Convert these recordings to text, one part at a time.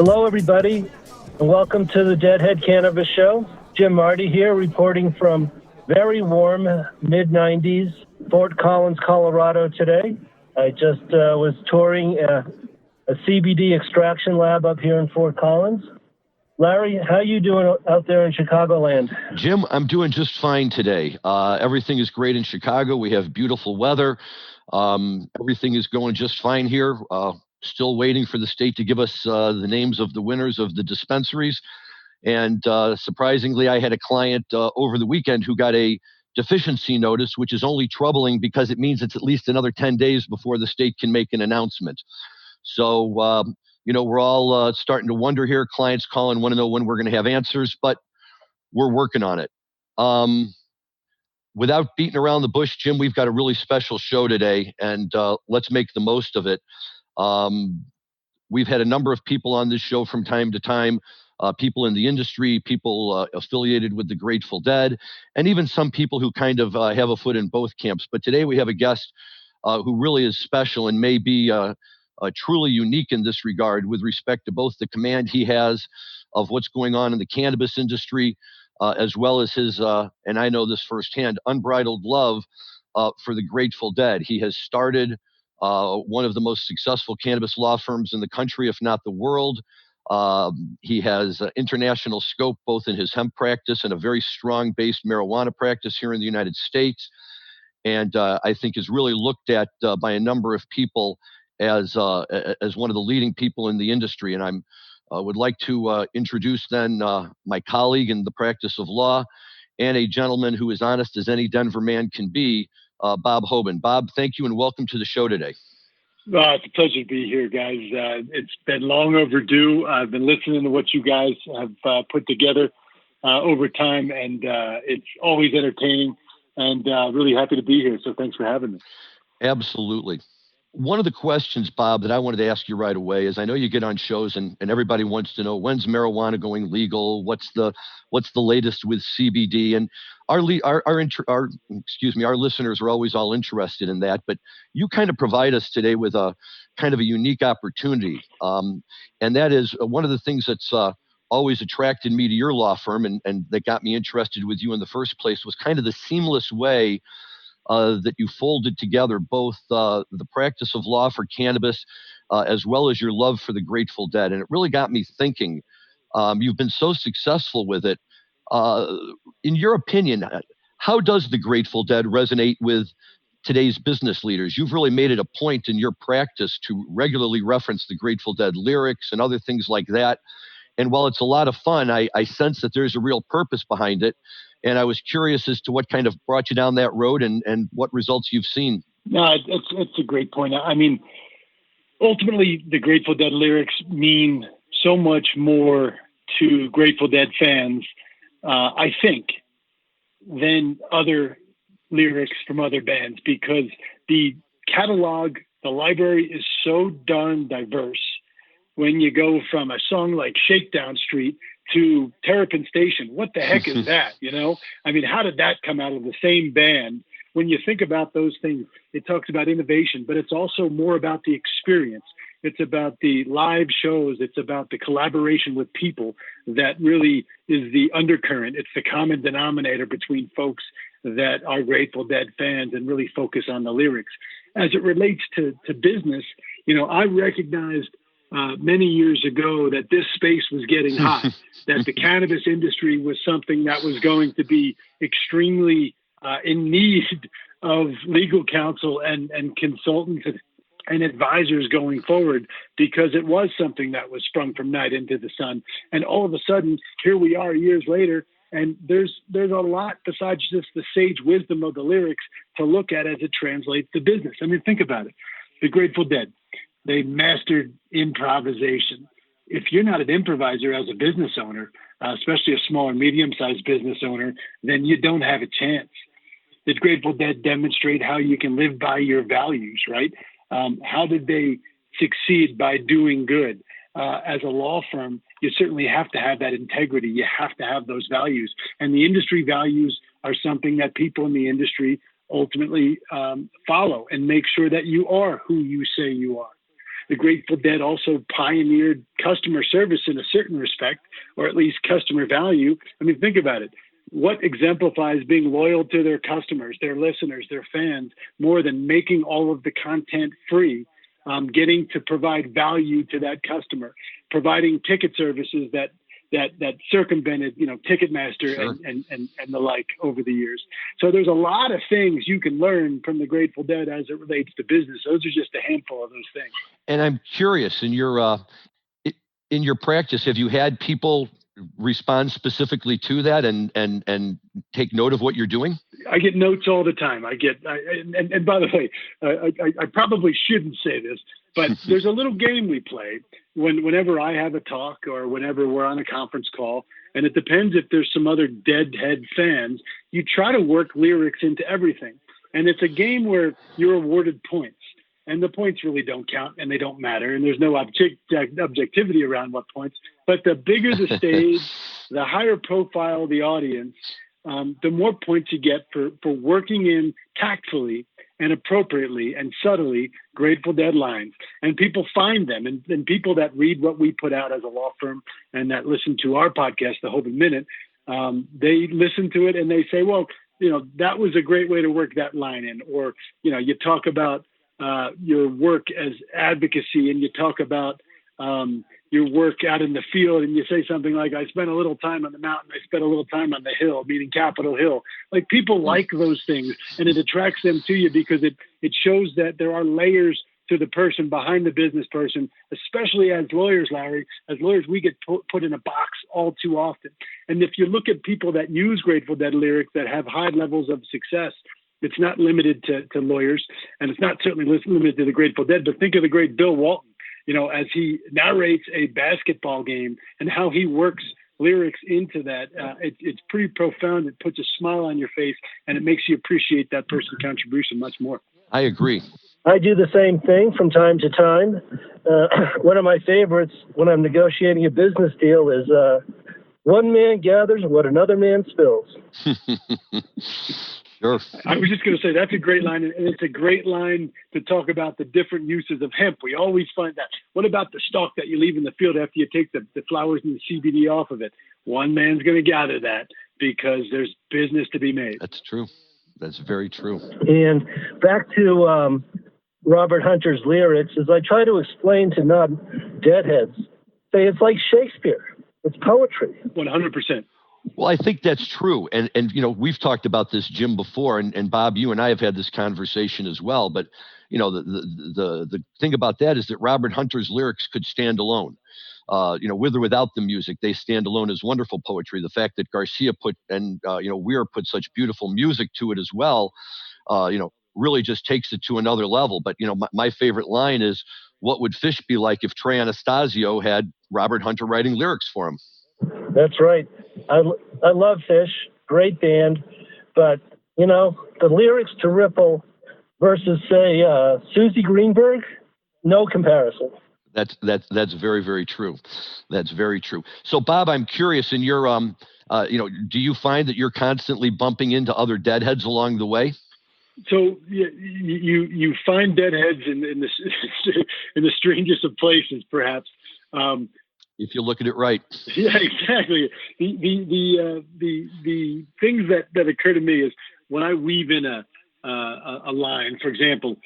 Hello, everybody, and welcome to the Deadhead Cannabis Show. Jim Marty here, reporting from very warm mid-90s, Fort Collins, Colorado today. I just was touring a CBD extraction lab up here in Fort Collins. Larry, how you doing out there in Chicagoland? Jim, I'm doing just fine today. Everything is great in Chicago. We have beautiful weather. Everything is going just fine here. Still waiting for the state to give us the names of the winners of the dispensaries. And surprisingly, I had a client over the weekend who got a deficiency notice, which is only troubling because it means it's at least another 10 days before the state can make an announcement. So, we're all starting to wonder here. Clients call and want to know when we're going to have answers, but we're working on it. Without beating around the bush, Jim, we've got a really special show today, and let's make the most of it. We've had a number of people on this show from time to time, people in the industry, people affiliated with the Grateful Dead, and even some people who kind of have a foot in both camps. But today we have a guest who really is special and may be truly unique in this regard with respect to both the command he has of what's going on in the cannabis industry, as well as his, and I know this firsthand, unbridled love for the Grateful Dead. He has started one of the most successful cannabis law firms in the country, if not the world. He has international scope both in his hemp practice and a very strong-based marijuana practice here in the United States. And I think is really looked at by a number of people as one of the leading people in the industry. And I'm would like to introduce then my colleague in the practice of law and a gentleman who is honest as any Denver man can be, Bob Hoban. Bob, thank you and welcome to the show today. It's a pleasure to be here, guys. It's been long overdue. I've been listening to what you guys have put together over time, and it's always entertaining, and really happy to be here. So thanks for having me. Absolutely. One of the questions, Bob, that I wanted to ask you right away is I know you get on shows and everybody wants to know when's marijuana going legal? What's the latest with CBD? And our listeners are always all interested in that. But you kind of provide us today with a kind of a unique opportunity, and that is one of the things that's always attracted me to your law firm and that got me interested with you in the first place was kind of the seamless way that you folded together both the practice of law for cannabis as well as your love for the Grateful Dead. And it really got me thinking. You've been so successful with it. In your opinion, how does the Grateful Dead resonate with today's business leaders? You've really made it a point in your practice to regularly reference the Grateful Dead lyrics and other things like that. And while it's a lot of fun, I sense that there's a real purpose behind it. And I was curious as to what kind of brought you down that road and what results you've seen. No, it's a great point. I mean, ultimately, the Grateful Dead lyrics mean so much more to Grateful Dead fans, I think, than other lyrics from other bands, because the catalog, the library is so darn diverse. When you go from a song like Shakedown Street to Terrapin Station, what the heck is that? I mean, how did that come out of the same band? When you think about those things, it talks about innovation, but it's also more about the experience. It's about the live shows. It's about the collaboration with people that really is the undercurrent. It's the common denominator between folks that are Grateful Dead fans and really focus on the lyrics. As it relates to business, I recognized many years ago that this space was getting hot, that the cannabis industry was something that was going to be extremely in need of legal counsel and consultants and advisors going forward, because it was something that was sprung from night into the sun. And all of a sudden, here we are years later, and there's a lot besides just the sage wisdom of the lyrics to look at as it translates to business. I mean, think about it. The Grateful Dead, they mastered improvisation. If you're not an improviser as a business owner, especially a small or medium-sized business owner, then you don't have a chance. The Grateful Dead demonstrate how you can live by your values, right? How did they succeed? By doing good. As a law firm, you certainly have to have that integrity. You have to have those values. And the industry values are something that people in the industry ultimately follow and make sure that you are who you say you are. the Grateful Dead also pioneered customer service in a certain respect, or at least customer value. I mean, think about it. What exemplifies being loyal to their customers, their listeners, their fans, more than making all of the content free, getting to provide value to that customer, providing ticket services that circumvented, Ticketmaster Sure. and the like over the years. So there's a lot of things you can learn from the Grateful Dead as it relates to business. Those are just a handful of those things. And I'm curious, in your practice, have you had people respond specifically to that and take note of what you're doing? I get notes all the time. And by the way, I probably shouldn't say this, but there's a little game we play whenever I have a talk or whenever we're on a conference call, and it depends if there's some other Deadhead fans. You try to work lyrics into everything, and it's a game where you're awarded points. And the points really don't count, and they don't matter, and there's no objectivity around what points. But the bigger the stage, the higher profile the audience, the more points you get for working in tactfully and appropriately and subtly Grateful Dead lines. And people find them, and people that read what we put out as a law firm and that listen to our podcast, The Hoban Minute, they listen to it and they say, well, that was a great way to work that line in. Or, you talk about your work as advocacy, and you talk about your work out in the field, and you say something like, I spent a little time on the mountain, I spent a little time on the hill, meaning Capitol Hill. Like, people like those things, and it attracts them to you because it shows that there are layers to the person behind the business person, especially as lawyers, Larry. As lawyers, we get put in a box all too often. And if you look at people that use Grateful Dead lyrics that have high levels of success, it's not limited to lawyers, and it's not certainly limited to the Grateful Dead, but think of the great Bill Walton, as he narrates a basketball game and how he works lyrics into that. It's pretty profound. It puts a smile on your face, and it makes you appreciate that person's contribution much more. I agree. I do the same thing from time to time. One of my favorites when I'm negotiating a business deal is one man gathers what another man spills. Sure. I was just going to say that's a great line, and it's a great line to talk about the different uses of hemp. We always find that. What about the stalk that you leave in the field after you take the flowers and the CBD off of it? One man's going to gather that because there's business to be made. That's true. That's very true. And back to Robert Hunter's lyrics, as I try to explain to non-deadheads, say it's like Shakespeare. It's poetry. 100%. Well, I think that's true. And we've talked about this, Jim, before, and Bob, you and I have had this conversation as well. But, the thing about that is that Robert Hunter's lyrics could stand alone. With or without the music, they stand alone as wonderful poetry. The fact that Garcia Weir put such beautiful music to it as well, really just takes it to another level. But, my favorite line is, what would Fish be like if Trey Anastasio had Robert Hunter writing lyrics for him? That's right. I love Fish, great band, but the lyrics to Ripple versus say Susie Greenberg, no comparison. That's very, very true. That's very true. So, Bob, I'm curious. In your do you find that you're constantly bumping into other Deadheads along the way? So you find Deadheads in the strangest of places, perhaps. If you look at it right. Yeah, exactly. The things that occur to me is when I weave in a line. For example,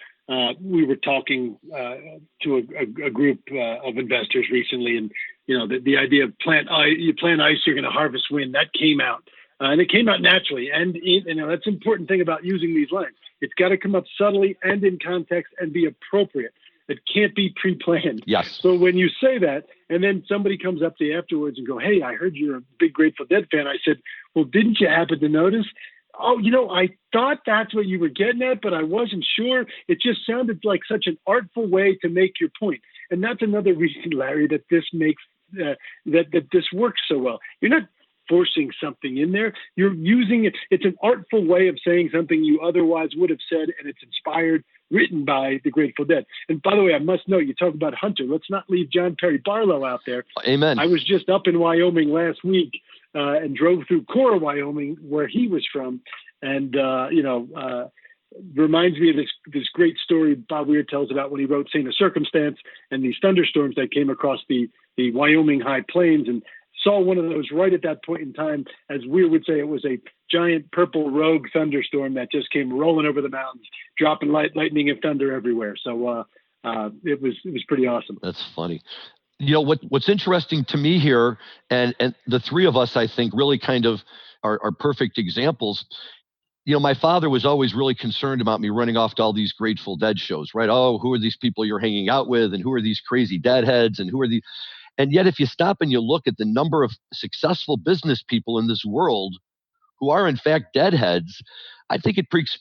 we were talking to a group of investors recently, and the idea of you plant ice, you're going to harvest wind. That came out, and it came out naturally. And that's an important thing about using these lines. It's got to come up subtly and in context and be appropriate. It can't be pre-planned. Yes. So when you say that, and then somebody comes up to you afterwards and go, "Hey, I heard you're a big Grateful Dead fan." I said, "Well, didn't you happen to notice?" "Oh, I thought that's what you were getting at, but I wasn't sure." It just sounded like such an artful way to make your point. And that's another reason, Larry, that this makes that this works so well. You're not forcing something in there. You're using it. It's an artful way of saying something you otherwise would have said, and it's inspired, written by the Grateful Dead. And by the way, I must note, you talk about Hunter. Let's not leave John Perry Barlow out there. Amen. I was just up in Wyoming last week and drove through Cora, Wyoming, where he was from. And, reminds me of this great story Bob Weir tells about when he wrote Saint of Circumstance and these thunderstorms that came across the Wyoming high plains, and saw one of those right at that point in time. As Weir would say, it was a giant purple rogue thunderstorm that just came rolling over the mountains, dropping lightning and thunder everywhere. So it was pretty awesome. That's funny. You know, what's interesting to me here, and the three of us, I think, really kind of are perfect examples. You know, my father was always really concerned about me running off to all these Grateful Dead shows, right? Oh, who are these people you're hanging out with? And who are these crazy deadheads? And who are these? And yet, if you stop and you look at the number of successful business people in this world who are, in fact, deadheads, I think it speaks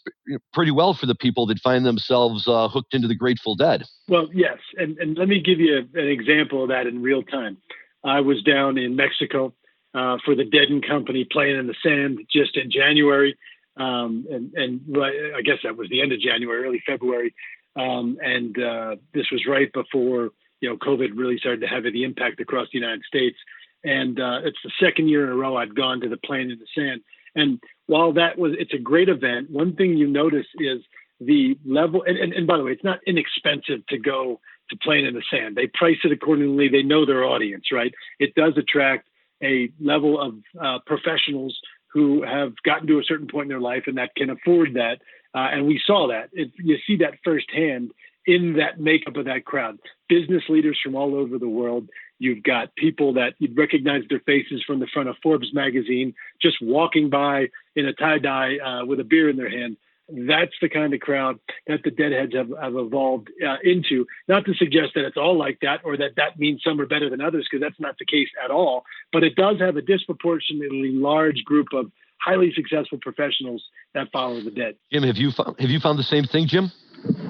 pretty well for the people that find themselves hooked into the Grateful Dead. Well, yes. And let me give you an example of that in real time. I was down in Mexico for the Deadhead Company playing in the sand just in January. I guess that was the end of January, early February. This was right before, COVID really started to have the impact across the United States. And it's the second year in a row I'd gone to the Playing in the Sand. And while it's a great event, one thing you notice is the level, and by the way, it's not inexpensive to go to Playing in the Sand. They price it accordingly. They know their audience, right? It does attract a level of professionals who have gotten to a certain point in their life and that can afford that. And we saw that. You see that firsthand in that makeup of that crowd. Business leaders from all over the world. You've got people that you'd recognize their faces from the front of Forbes magazine, just walking by in a tie-dye with a beer in their hand. That's the kind of crowd that the Deadheads have evolved into. Not to suggest that it's all like that or that means some are better than others, because that's not the case at all. But it does have a disproportionately large group of highly successful professionals that follow the Dead. Jim, have you found the same thing, Jim?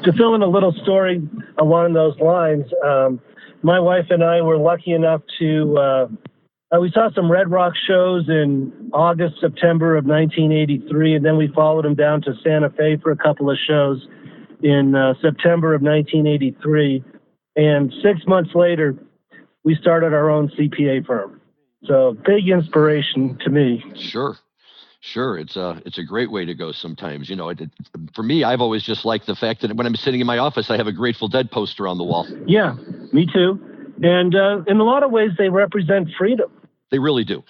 To fill in a little story along those lines, my wife and I were lucky enough to we saw some Red Rock shows in August, September of 1983, and then we followed them down to Santa Fe for a couple of shows in September of 1983. And 6 months later, we started our own CPA firm. So big inspiration to me. Sure. It's a great way to go sometimes. For me, I've always just liked the fact that when I'm sitting in my office, I have a Grateful Dead poster on the wall. Yeah, me too. And in a lot of ways, they represent freedom. They really do.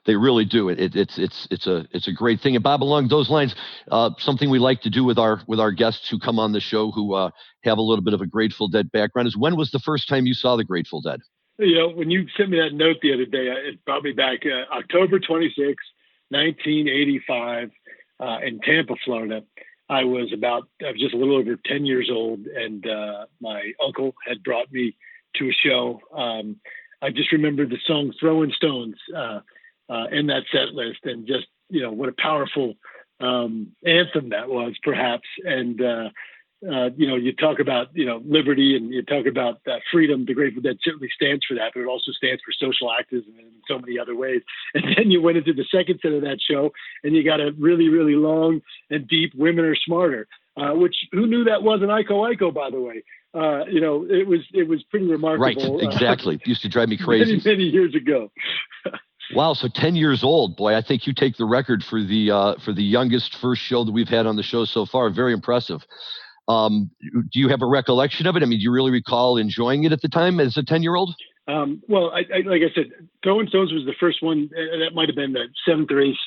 It's a great thing. And Bob, along those lines, something we like to do with our guests who come on the show who have a little bit of a Grateful Dead background is, when was the first time you saw the Grateful Dead? When you sent me that note the other day, it brought me back October 26, 1985, in Tampa, Florida. I was just a little over 10 years old, and my uncle had brought me to a show. I just remember the song Throwing Stones in that set list, and just, what a powerful anthem that was, perhaps. And, you talk about, liberty, and you talk about freedom. The Grateful Dead certainly stands for that, but it also stands for social activism in so many other ways. And then you went into the second set of that show, and you got a really, really long and deep Women Are Smarter, which, who knew that wasn't Iko Iko, by the way? It was pretty remarkable. Right, exactly. It used to drive me crazy. Many years ago. Wow, so 10 years old, boy! I think you take the record for the youngest first show that we've had on the show so far. Very impressive. Do you have a recollection of it? I mean, do you really recall enjoying it at the time as a 10-year-old? Well, I like I said, Throwing Stones was the first one. That might have been the seventh or eighth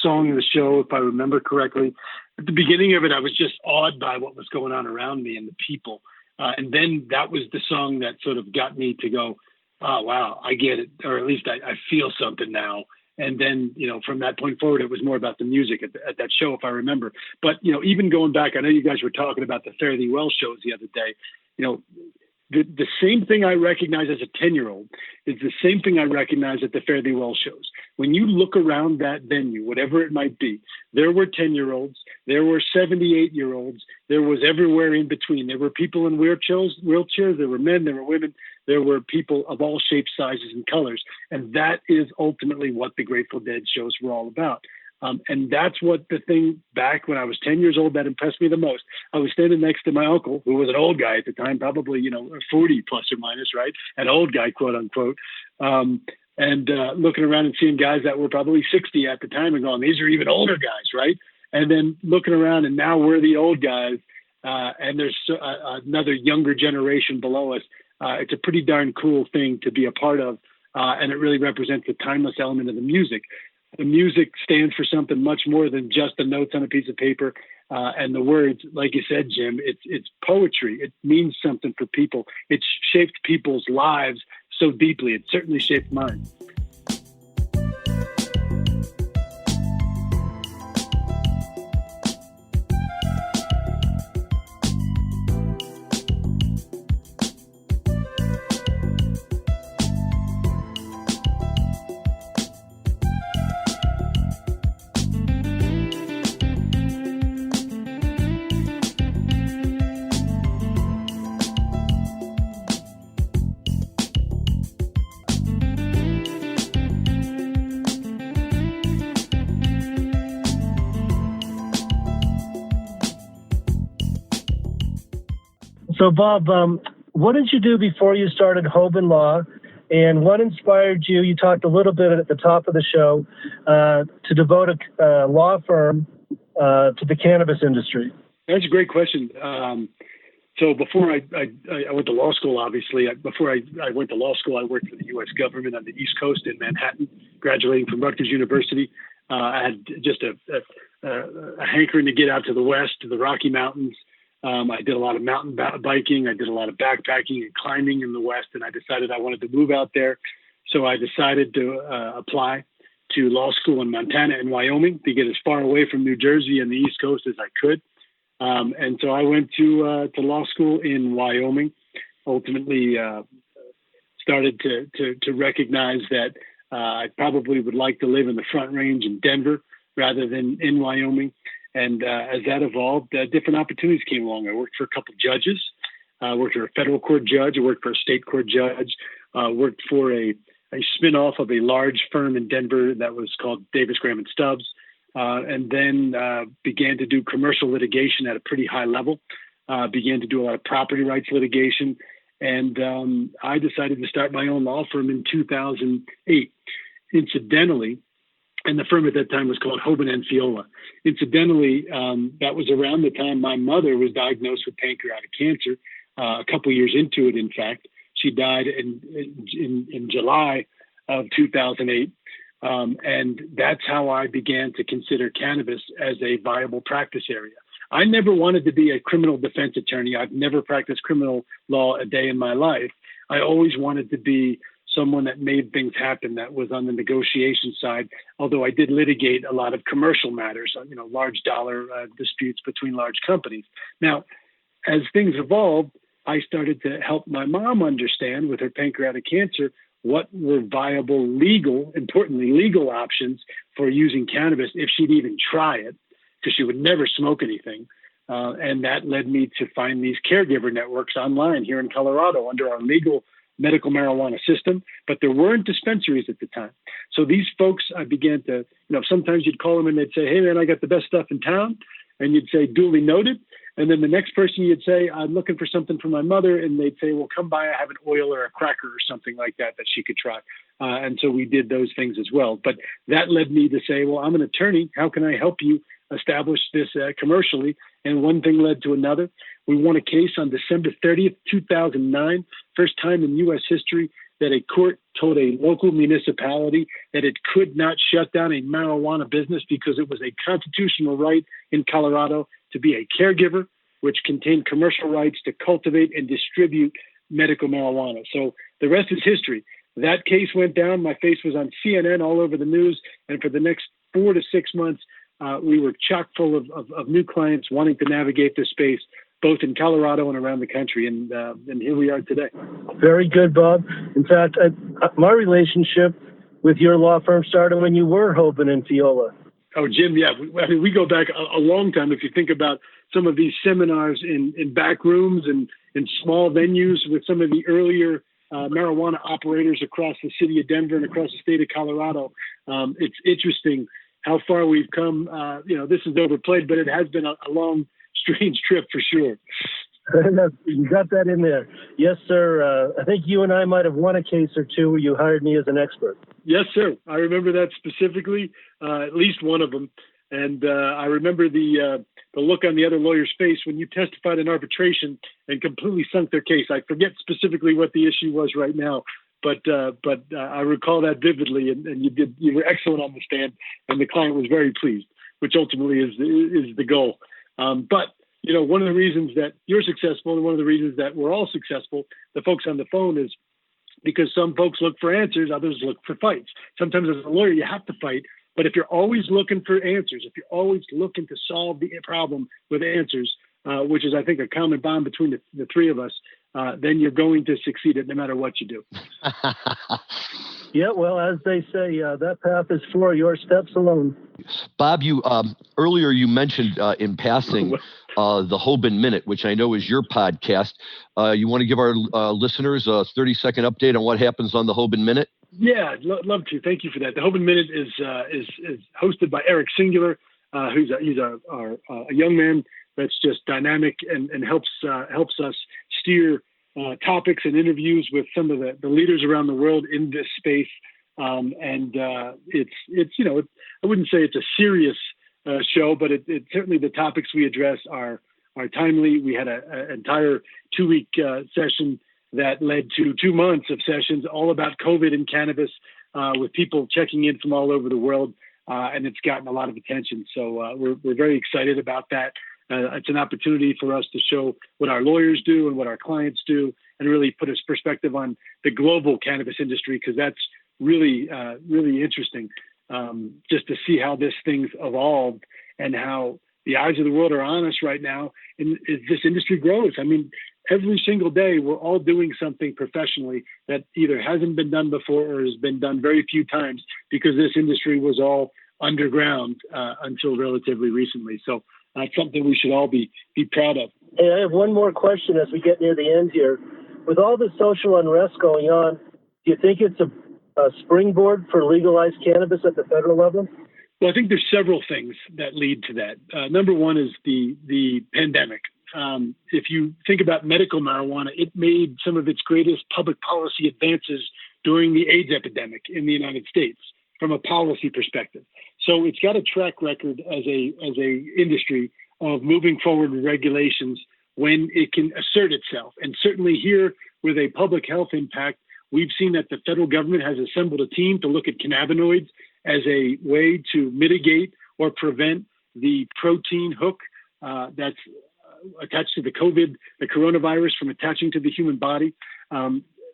song of the show, if I remember correctly. At the beginning of it, I was just awed by what was going on around me and the people. And then that was the song that sort of got me to go, oh, wow, I get it. Or at least I feel something now. And then, from that point forward, it was more about the music at that show, if I remember. But, even going back, I know you guys were talking about the Fare Thee Well shows the other day. The same thing I recognize as a 10-year-old is the same thing I recognize at the Fare Thee Well shows. When you look around that venue, whatever it might be, there were 10-year-olds, there were 78-year-olds, there was everywhere in between. There were people in wheelchairs, there were men, there were women, there were people of all shapes, sizes, and colors. And that is ultimately what the Grateful Dead shows were all about. And that's what the thing back when I was 10 years old that impressed me the most. I was standing next to my uncle, who was an old guy at the time, probably, 40 plus or minus, right? An old guy, quote unquote. And looking around and seeing guys that were probably 60 at the time and going, these are even older guys, right? And then looking around, and now we're the old guys, and there's another younger generation below us. It's a pretty darn cool thing to be a part of, and it really represents the timeless element of the music. The music stands for something much more than just the notes on a piece of paper and the words. Like you said, Jim, it's poetry. It means something for people. It's shaped people's lives so deeply. It certainly shaped mine. So, Bob, what did you do before you started Hoban Law, and what inspired you? You talked a little bit at the top of the show to devote a law firm to the cannabis industry. That's a great question. So before I went to law school, obviously, before I went to law school, I worked for the U.S. government on the East Coast in Manhattan, graduating from Rutgers University. I had just a hankering to get out to the West, to the Rocky Mountains. I did a lot of mountain biking. I did a lot of backpacking and climbing in the West, and I decided I wanted to move out there. So I decided to apply to law school in Montana and Wyoming to get as far away from New Jersey and the East Coast as I could. And so I went to law school in Wyoming. Ultimately, started to recognize that I probably would like to live in the Front Range in Denver rather than in Wyoming. And as that evolved, different opportunities came along. I worked for a couple of judges. I worked for a federal court judge. I worked for a state court judge. Worked for a spinoff of a large firm in Denver that was called Davis, Graham and Stubbs. And then began to do commercial litigation at a pretty high level. Began to do a lot of property rights litigation. And I decided to start my own law firm in 2008. Incidentally, and the firm at that time was called Hoban and Fiola. Incidentally, that was around the time my mother was diagnosed with pancreatic cancer. A couple years into it, in fact, she died in July of 2008. And that's how I began to consider cannabis as a viable practice area. I never wanted to be a criminal defense attorney. I've never practiced criminal law a day in my life. I always wanted to be someone that made things happen, that was on the negotiation side, although I did litigate a lot of commercial matters, large dollar disputes between large companies. Now, as things evolved, I started to help my mom understand with her pancreatic cancer what were viable importantly legal options for using cannabis if she'd even try it, because she would never smoke anything. And that led me to find these caregiver networks online here in Colorado under our legal medical marijuana system, but there weren't dispensaries at the time. So these folks, I began to, sometimes you'd call them and they'd say, "Hey man, I got the best stuff in town." And you'd say, "Duly noted." And then the next person you'd say, "I'm looking for something for my mother." And they'd say, "Well, come by, I have an oil or a cracker or something like that she could try." And so we did those things as well. But that led me to say, well, I'm an attorney. How can I help you establish this commercially? And one thing led to another. We won a case on December 30th, 2009, first time in U.S. history that a court told a local municipality that it could not shut down a marijuana business because it was a constitutional right in Colorado to be a caregiver, which contained commercial rights to cultivate and distribute medical marijuana. So the rest is history. That case went down. My face was on CNN all over the news. And for the next 4 to 6 months, we were chock full of new clients wanting to navigate this space, both in Colorado and around the country. And here we are today. Very good, Bob. In fact, my relationship with your law firm started when you were Hoban and Fiola. Oh, Jim, yeah. We go back a long time. If you think about some of these seminars in back rooms and in small venues with some of the earlier marijuana operators across the city of Denver and across the state of Colorado, it's interesting how far we've come. This is overplayed, but it has been a long, strange trip for sure. You got that in there. Yes, sir. I think you and I might have won a case or two where you hired me as an expert. Yes, sir. I remember that specifically, at least one of them. And I remember the look on the other lawyer's face when you testified in arbitration and completely sunk their case. I forget specifically what the issue was right now, but I recall that vividly. And you were excellent on the stand, and the client was very pleased, which ultimately is the goal. But one of the reasons that you're successful, and one of the reasons that we're all successful, the folks on the phone, is because some folks look for answers, others look for fights. Sometimes as a lawyer, you have to fight. But if you're always looking for answers, if you're always looking to solve the problem with answers, which is, I think, a common bond between the three of us, then you're going to succeed no matter what you do. Yeah, well, as they say, that path is for your steps alone. Bob, you earlier you mentioned in passing the Hoban Minute, which I know is your podcast. You want to give our listeners a 30-second update on what happens on the Hoban Minute? Yeah, I'd love to. Thank you for that. The Hoban Minute is hosted by Eric Singular, who's a young man that's just dynamic and helps us steer topics and interviews with some of the leaders around the world in this space. It's I wouldn't say it's a serious show, but it certainly, the topics we address are timely. We had an entire 2-week session that led to 2 months of sessions all about COVID and cannabis, with people checking in from all over the world, and it's gotten a lot of attention. So we're very excited about that. It's an opportunity for us to show what our lawyers do and what our clients do, and really put a perspective on the global cannabis industry, because that's really interesting, just to see how this thing's evolved and how the eyes of the world are on us right now, and as this industry grows. I mean, every single day we're all doing something professionally that either hasn't been done before or has been done very few times, because this industry was all underground until relatively recently. So that's something we should all be proud of. Hey, I have one more question as we get near the end here. With all the social unrest going on, do you think it's a springboard for legalized cannabis at the federal level? Well, I think there's several things that lead to that. Number one is the pandemic. If you think about medical marijuana, it made some of its greatest public policy advances during the AIDS epidemic in the United States from a policy perspective. So it's got a track record as a industry of moving forward with regulations when it can assert itself. And certainly here, with a public health impact, we've seen that the federal government has assembled a team to look at cannabinoids as a way to mitigate or prevent the protein hook that's attached to the coronavirus from attaching to the human body.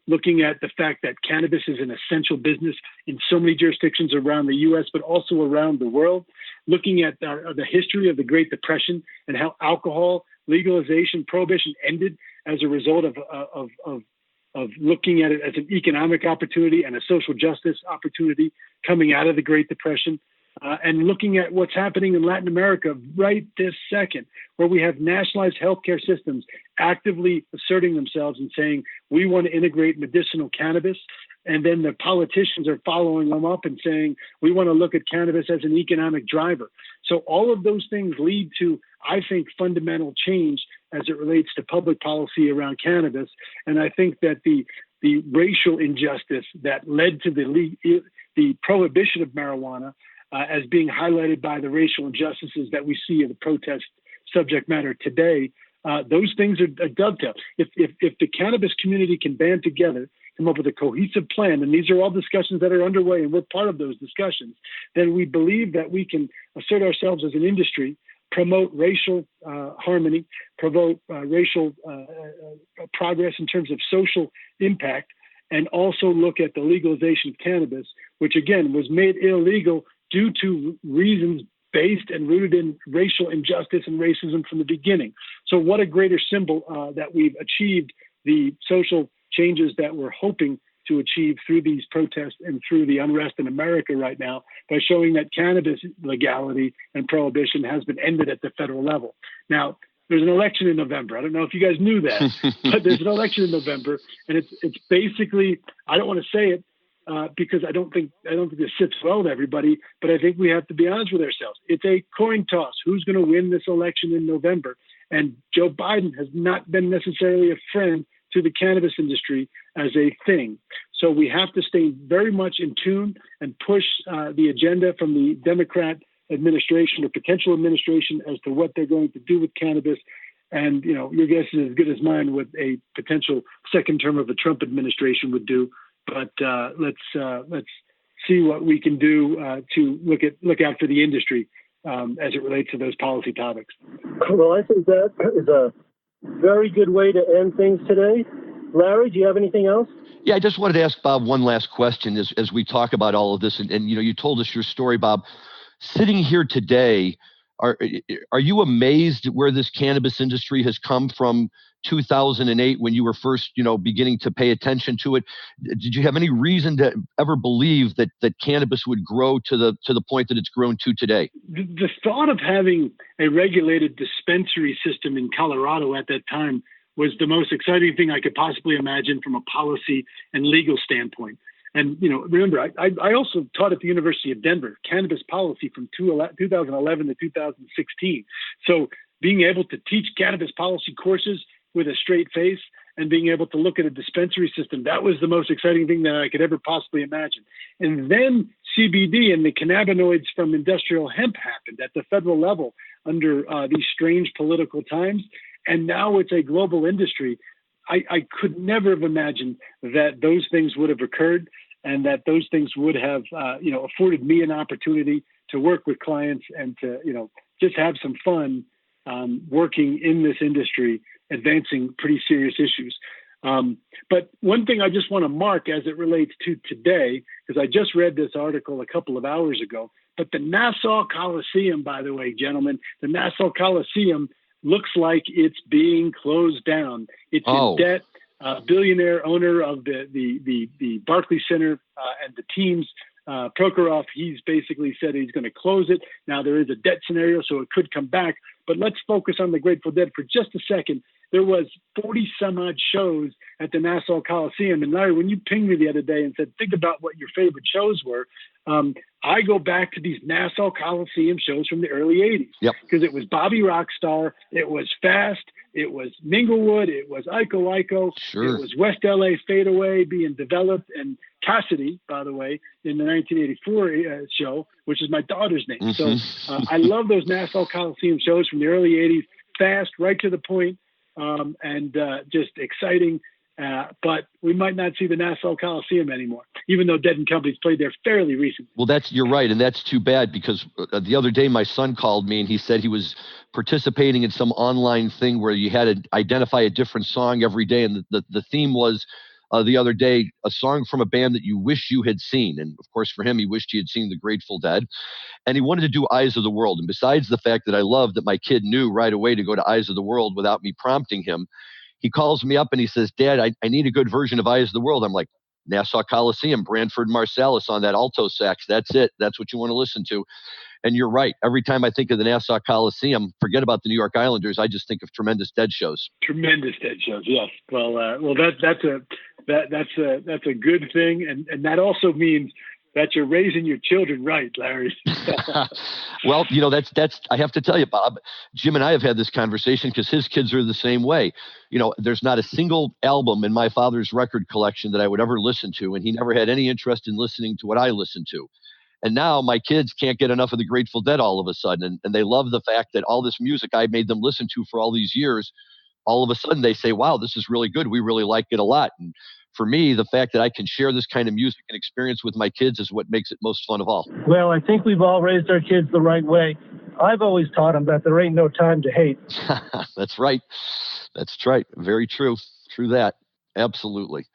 Looking at the fact that cannabis is an essential business in so many jurisdictions around the U.S., but also around the world. Looking at the history of the Great Depression and how alcohol legalization, prohibition ended as a result of looking at it as an economic opportunity and a social justice opportunity coming out of the Great Depression. And looking at what's happening in Latin America right this second, where we have nationalized healthcare systems actively asserting themselves and saying, we want to integrate medicinal cannabis. And then the politicians are following them up and saying, we want to look at cannabis as an economic driver. So all of those things lead to, I think, fundamental change as it relates to public policy around cannabis. And I think that the racial injustice that led to the prohibition of marijuana, as being highlighted by the racial injustices that we see in the protest subject matter today, those things are a dovetail. If the cannabis community can band together, come up with a cohesive plan, and these are all discussions that are underway, and we're part of those discussions, then we believe that we can assert ourselves as an industry, promote racial harmony, promote racial progress in terms of social impact, and also look at the legalization of cannabis, which again was made illegal due to reasons based and rooted in racial injustice and racism from the beginning. So what a greater symbol that we've achieved the social changes that we're hoping to achieve through these protests and through the unrest in America right now, by showing that cannabis legality and prohibition has been ended at the federal level. Now, there's an election in November. I don't know if you guys knew that, but there's an election in November, and it's basically, I don't want to say it, because I don't think this sits well with everybody, but I think we have to be honest with ourselves. It's a coin toss. Who's going to win this election in November? And Joe Biden has not been necessarily a friend to the cannabis industry as a thing. So we have to stay very much in tune and push the agenda from the Democrat administration or potential administration as to what they're going to do with cannabis. And, your guess is as good as mine what a potential second term of a Trump administration would do. But let's see what we can do to look out for the industry as it relates to those policy topics. Well, I think that is a very good way to end things today. Larry, do you have anything else? Yeah, I just wanted to ask Bob one last question as we talk about all of this. And you told us your story, Bob. Sitting here today, are you amazed where this cannabis industry has come from 2008 when you were first, beginning to pay attention to it? Did you have any reason to ever believe that cannabis would grow to the point that it's grown to today? The thought of having a regulated dispensary system in Colorado at that time was the most exciting thing I could possibly imagine from a policy and legal standpoint. And, remember, I also taught at the University of Denver, cannabis policy from 2011 to 2016. So being able to teach cannabis policy courses with a straight face and being able to look at a dispensary system, that was the most exciting thing that I could ever possibly imagine. And then CBD and the cannabinoids from industrial hemp happened at the federal level under these strange political times. And now it's a global industry. I could never have imagined that those things would have occurred and that those things would have, afforded me an opportunity to work with clients and to, just have some fun working in this industry, advancing pretty serious issues. But one thing I just want to mark as it relates to today, because I just read this article a couple of hours ago, but the Nassau Coliseum, by the way, gentlemen, the Nassau Coliseum looks like it's being closed down. It's in debt. Billionaire owner of the Barclays Center and the teams, Prokhorov, he's basically said he's going to close it. Now there is a debt scenario, so it could come back. But let's focus on the Grateful Dead for just a second. There was 40 some odd shows at the Nassau Coliseum. And Larry, when you pinged me the other day and said, think about what your favorite shows were, I go back to these Nassau Coliseum shows from the early 80s. Because it was Bobby Rockstar, it was Fast, it was Minglewood, it was Iko Iko, it was West LA Fadeaway being developed, and Cassidy, by the way, in the 1984 show, which is my daughter's name. So I love those Nassau Coliseum shows from the early 80s, fast, right to the point, and just exciting. But we might not see the Nassau Coliseum anymore, even though Dead & Company's played there fairly recently. Well, you're right, and that's too bad because the other day my son called me and he said he was participating in some online thing where you had to identify a different song every day, and the theme was the other day a song from a band that you wish you had seen, and of course for him he wished he had seen the Grateful Dead, and he wanted to do Eyes of the World. And besides the fact that I love that my kid knew right away to go to Eyes of the World without me prompting him, he calls me up and he says, Dad, I need a good version of Eyes of the World. I'm like, Nassau Coliseum, Branford Marsalis on that alto sax. That's it. That's what you want to listen to. And you're right. Every time I think of the Nassau Coliseum, forget about the New York Islanders. I just think of Tremendous Dead shows. Tremendous Dead shows, yes. Well, that's a good thing, and that also means that you're raising your children right, Larry. Well, that's I have to tell you, Bob, Jim and I have had this conversation because his kids are the same way. There's not a single album in my father's record collection that I would ever listen to, and he never had any interest in listening to what I listened to. And now my kids can't get enough of the Grateful Dead all of a sudden, and they love the fact that all this music I made them listen to for all these years, all of a sudden they say, wow, this is really good. We really like it a lot. And for me, the fact that I can share this kind of music and experience with my kids is what makes it most fun of all. Well, I think we've all raised our kids the right way. I've always taught them that there ain't no time to hate. That's right. That's right. Very true. True that. Absolutely.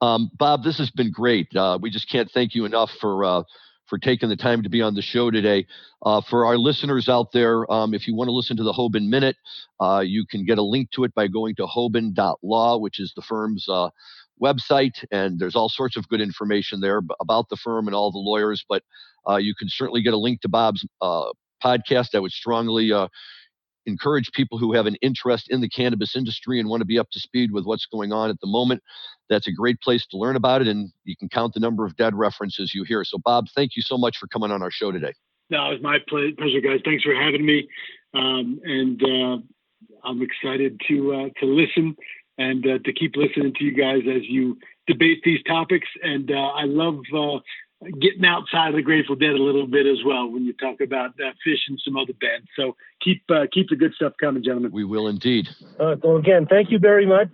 Bob, this has been great. We just can't thank you enough for taking the time to be on the show today. For our listeners out there, if you want to listen to the Hoban Minute, you can get a link to it by going to hoban.law, which is the firm's website, and there's all sorts of good information there about the firm and all the lawyers, but you can certainly get a link to Bob's podcast. I would strongly encourage people who have an interest in the cannabis industry and want to be up to speed with what's going on at the moment. That's a great place to learn about it, and you can count the number of dead references you hear. So, Bob, thank you so much for coming on our show today. No, it was my pleasure, guys. Thanks for having me, and I'm excited to listen and to keep listening to you guys as you debate these topics. And I love getting outside of the Grateful Dead a little bit as well when you talk about Fish and some other bands. So keep the good stuff coming, gentlemen. We will indeed. Well, again, thank you very much.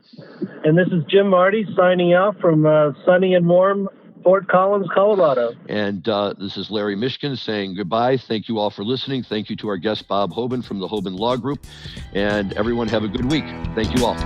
And this is Jim Marty signing out from sunny and warm Fort Collins, Colorado. And this is Larry Mishkin saying goodbye. Thank you all for listening. Thank you to our guest, Bob Hoban from the Hoban Law Group. And everyone have a good week. Thank you all.